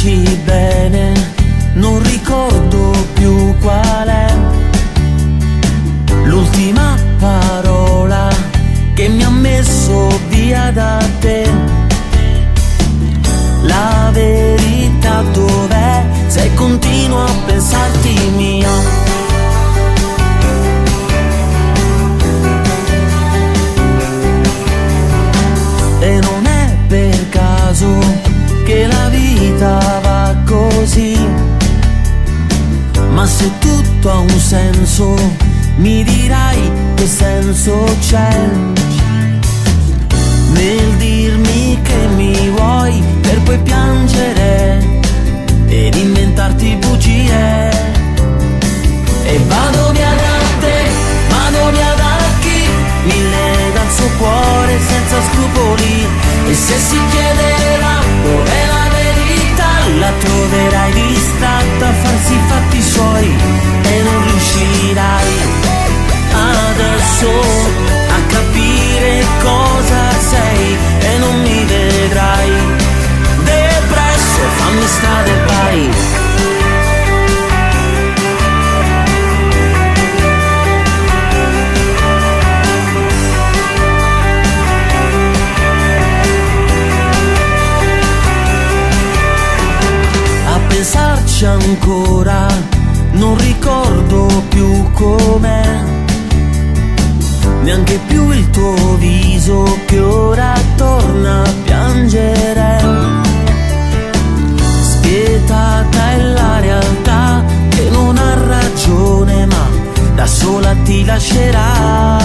dici bene, non ricordo più qual è l'ultima parola che mi ha messo via da te. La verità dov'è se continuo a pensarti mia? E non è per caso che la vita va così, ma se tutto ha un senso, mi dirai che senso c'è nel dirmi che mi vuoi per poi piangere ed inventarti bugie. E vado via da te, vado via da chi mi lega al suo cuore senza scrupoli. E se si chiederà dov'è la verità, la troverai distratta a farsi i fatti suoi e non riuscirai adesso a capire cosa sei e non mi vedrai depresso, fammi stare pari. A pensarci ancora non ricordo più com'è, neanche più il tuo viso che ora torna a piangere. Spietata è la realtà che non ha ragione, ma da sola ti lascerà.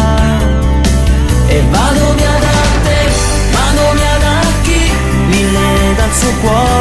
E vado via da te, vado via da chi mi lega al suo cuore